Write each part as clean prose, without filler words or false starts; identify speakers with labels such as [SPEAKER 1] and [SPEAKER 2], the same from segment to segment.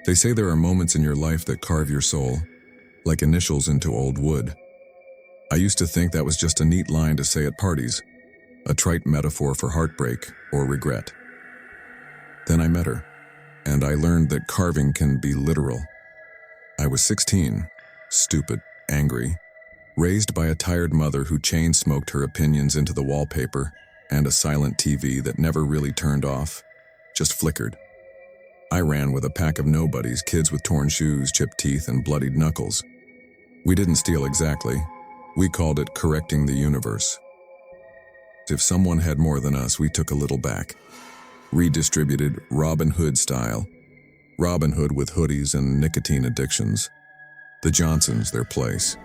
[SPEAKER 1] They say there are moments in your life that carve your soul, like initials into old wood. I used to think that was just a neat line to say at parties, a trite metaphor for heartbreak or regret. Then I met her, and I learned that carving can be literal. I was 16, stupid, angry, raised by a tired mother who chain-smoked her opinions into the wallpaper and a silent TV that never really turned off, just flickered. I ran with a pack of nobodies, kids with torn shoes, chipped teeth, and bloodied knuckles. We didn't steal exactly. We called it correcting the universe. If someone had more than us, we took a little back. Redistributed Robin Hood style. Robin Hood with hoodies and nicotine addictions. The Johnsons, their place.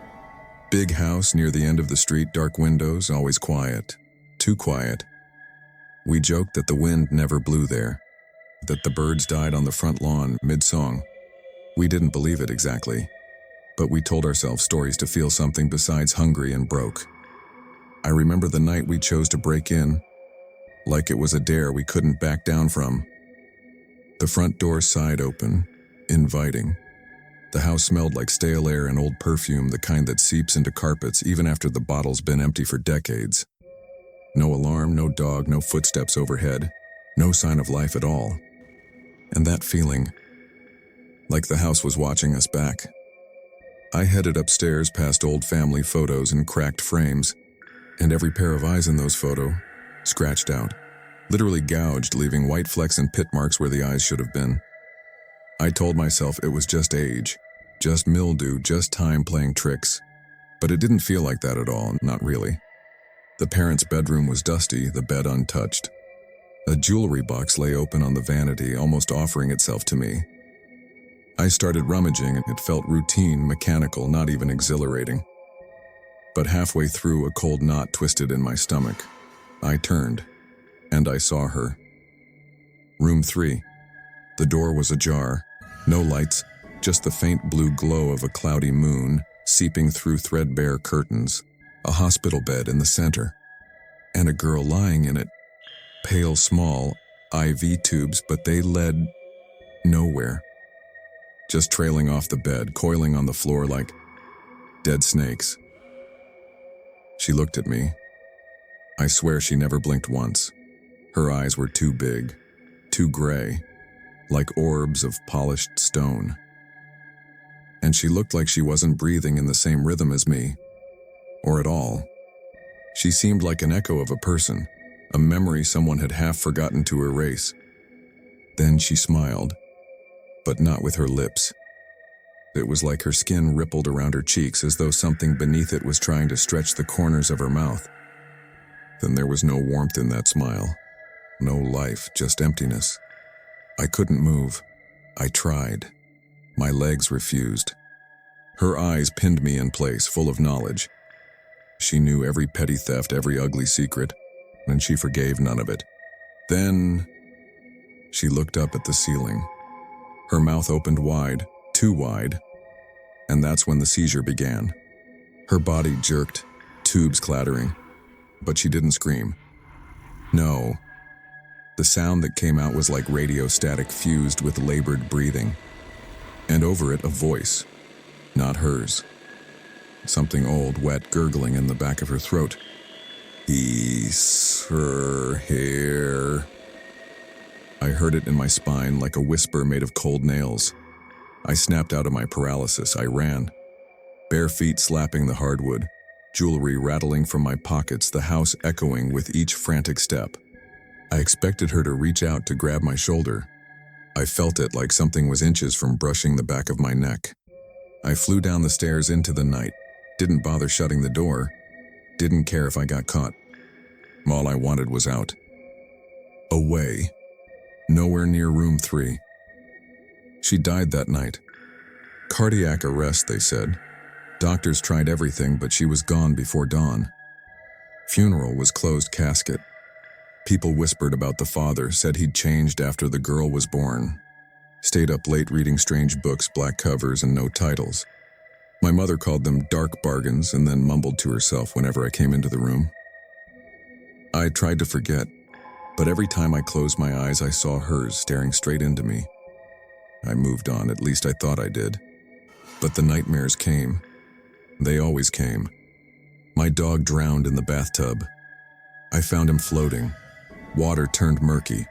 [SPEAKER 1] Big house near the end of the street, dark windows, always quiet. Too quiet. We joked that the wind never blew there, that the birds died on the front lawn mid-song. We didn't believe it exactly, but we told ourselves stories to feel something besides hungry and broke. I remember the night we chose to break in, like it was a dare we couldn't back down from. The front door side open, inviting. The house smelled like stale air and old perfume, the kind that seeps into carpets even after the bottle's been empty for decades. No alarm, no dog, no footsteps overhead, no sign of life at all. And that feeling, like the house was watching us back. I headed upstairs past old family photos and cracked frames, and every pair of eyes in those photos, scratched out, literally gouged, leaving white flecks and pit marks where the eyes should have been. I told myself it was just age, just mildew, just time playing tricks, but it didn't feel like that at all, not really. The parents' bedroom was dusty, the bed untouched. A jewelry box lay open on the vanity, almost offering itself to me. I started rummaging, and it felt routine, mechanical, not even exhilarating. But halfway through, a cold knot twisted in my stomach. I turned, and I saw her. Room 3. The door was ajar. No lights, just the faint blue glow of a cloudy moon seeping through threadbare curtains. A hospital bed in the center, and a girl lying in it. Pale, small, IV tubes, but they led nowhere. Just trailing off the bed, coiling on the floor like dead snakes. She looked at me. I swear she never blinked once. Her eyes were too big, too gray, like orbs of polished stone. And she looked like she wasn't breathing in the same rhythm as me, or at all. She seemed like an echo of a person, a memory someone had half forgotten to erase. Then she smiled, but not with her lips. It was like her skin rippled around her cheeks as though something beneath it was trying to stretch the corners of her mouth. Then there was no warmth in that smile. No life, just emptiness. I couldn't move. I tried. My legs refused. Her eyes pinned me in place, full of knowledge. She knew every petty theft, every ugly secret, and she forgave none of it. Then she looked up at the ceiling. Her mouth opened wide, too wide, and that's when the seizure began. Her body jerked, tubes clattering, but she didn't scream. No. The sound that came out was like radio static fused with labored breathing. And over it, a voice. Not hers. Something old, wet, gurgling in the back of her throat. He's her hair. I heard it in my spine like a whisper made of cold nails. I snapped out of my paralysis. I ran. Bare feet slapping the hardwood, jewelry rattling from my pockets, the house echoing with each frantic step. I expected her to reach out to grab my shoulder. I felt it like something was inches from brushing the back of my neck. I flew down the stairs into the night, didn't bother shutting the door, didn't care if I got caught. All I wanted was out. Away. Nowhere near room 3. She died that night. Cardiac arrest, they said. Doctors tried everything, but she was gone before dawn. Funeral was closed casket. People whispered about the father, said he'd changed after the girl was born. Stayed up late reading strange books, black covers, and no titles. My mother called them dark bargains and then mumbled to herself whenever I came into the room. I tried to forget, but every time I closed my eyes, I saw hers staring straight into me. I moved on, at least I thought I did. But the nightmares came. They always came. My dog drowned in the bathtub. I found him floating. Water turned murky.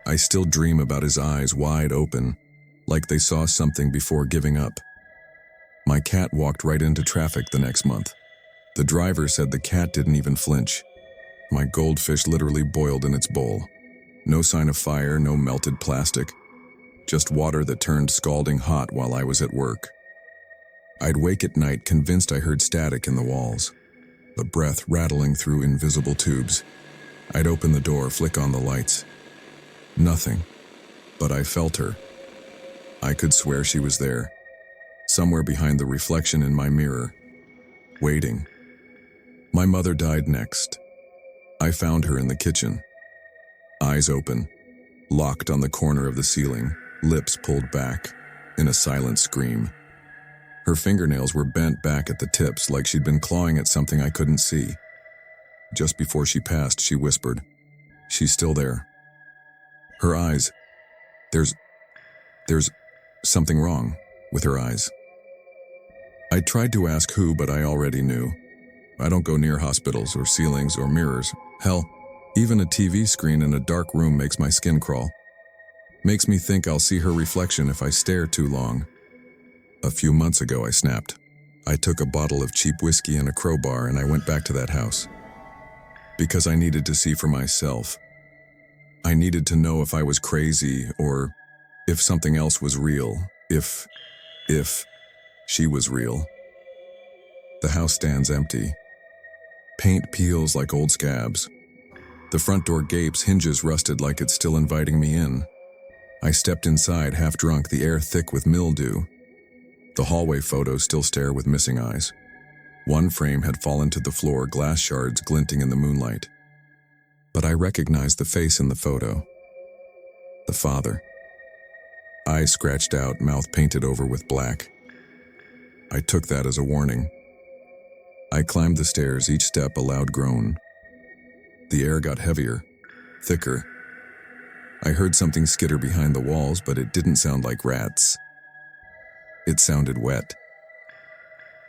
[SPEAKER 1] I still dream about his eyes wide open, like they saw something before giving up. My cat walked right into traffic the next month. The driver said the cat didn't even flinch. My goldfish literally boiled in its bowl. No sign of fire, no melted plastic. Just water that turned scalding hot while I was at work. I'd wake at night convinced I heard static in the walls, the breath rattling through invisible tubes. I'd open the door, flick on the lights. Nothing. But I felt her. I could swear she was there, somewhere behind the reflection in my mirror, waiting. My mother died next. I found her in the kitchen, eyes open, locked on the corner of the ceiling, lips pulled back, in a silent scream. Her fingernails were bent back at the tips like she'd been clawing at something I couldn't see. Just before she passed, she whispered, "She's still there." Her eyes, there's something wrong with her eyes. I tried to ask who, but I already knew. I don't go near hospitals or ceilings or mirrors. Hell, even a TV screen in a dark room makes my skin crawl. Makes me think I'll see her reflection if I stare too long. A few months ago, I snapped. I took a bottle of cheap whiskey and a crowbar and I went back to that house. Because I needed to see for myself. I needed to know if I was crazy or if something else was real. If she was real. The house stands empty. Paint peels like old scabs. The front door gapes, hinges rusted like it's still inviting me in. I stepped inside, half drunk, the air thick with mildew. The hallway photos still stare with missing eyes. One frame had fallen to the floor, glass shards glinting in the moonlight. But I recognized the face in the photo. The father. Eyes scratched out, mouth painted over with black. I took that as a warning. I climbed the stairs, each step a loud groan. The air got heavier, thicker. I heard something skitter behind the walls, but it didn't sound like rats. It sounded wet.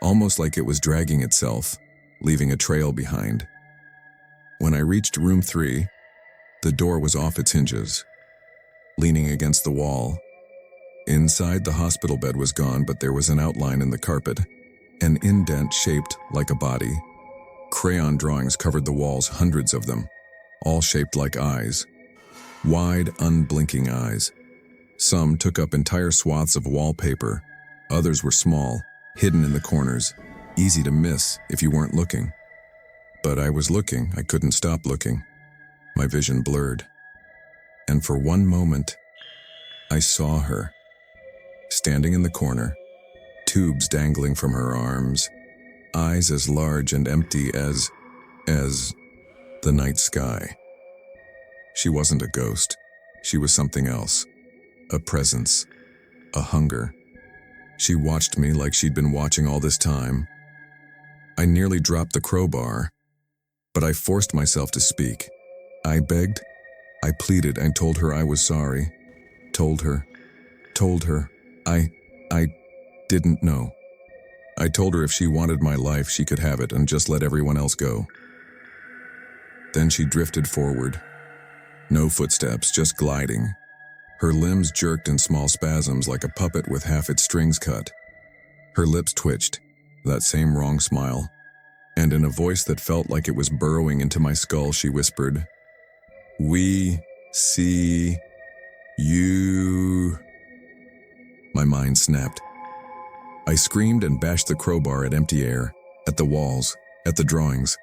[SPEAKER 1] Almost like it was dragging itself, leaving a trail behind. When I reached room 3, the door was off its hinges, leaning against the wall. Inside, the hospital bed was gone, but there was an outline in the carpet, an indent shaped like a body. Crayon drawings covered the walls, hundreds of them, all shaped like eyes. Wide, unblinking eyes. Some took up entire swaths of wallpaper. Others were small, hidden in the corners, easy to miss if you weren't looking. But I was looking, I couldn't stop looking. My vision blurred. And for one moment, I saw her. Standing in the corner, tubes dangling from her arms, eyes as large and empty as the night sky. She wasn't a ghost. She was something else. A presence. A hunger. She watched me like she'd been watching all this time. I nearly dropped the crowbar, but I forced myself to speak. I begged, I pleaded, and told her I was sorry. Told her. I didn't know. I told her if she wanted my life, she could have it and just let everyone else go. Then she drifted forward. No footsteps, just gliding. Her limbs jerked in small spasms like a puppet with half its strings cut. Her lips twitched, that same wrong smile. And in a voice that felt like it was burrowing into my skull, she whispered, "We see you." My mind snapped. I screamed and bashed the crowbar at empty air, at the walls, at the drawings.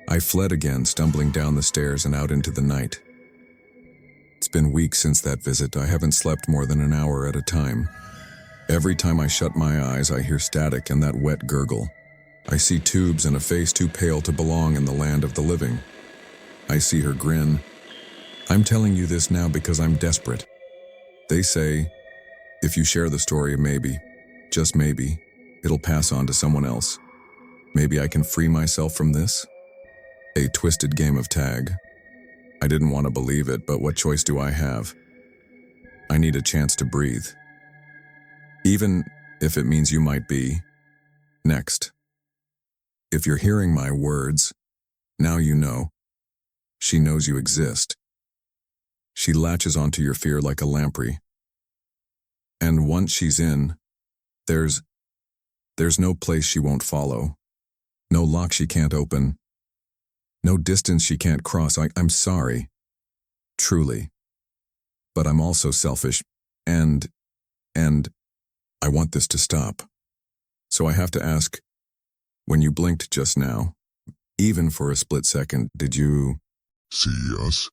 [SPEAKER 1] I fled again, stumbling down the stairs and out into the night. It's been weeks since that visit. I haven't slept more than an hour at a time. Every time I shut my eyes, I hear static and that wet gurgle. I see tubes and a face too pale to belong in the land of the living. I see her grin. I'm telling you this now because I'm desperate. They say, if you share the story, maybe, just maybe, it'll pass on to someone else. Maybe I can free myself from this? A twisted game of tag. I didn't want to believe it, but what choice do I have? I need a chance to breathe. Even if it means you might be next. If you're hearing my words, now you know. She knows you exist. She latches onto your fear like a lamprey. And once she's in, there's no place she won't follow. No lock she can't open. No distance she can't cross. I'm sorry. Truly. But I'm also selfish. And I want this to stop. So I have to ask, when you blinked just now, even for a split second, did you
[SPEAKER 2] See us?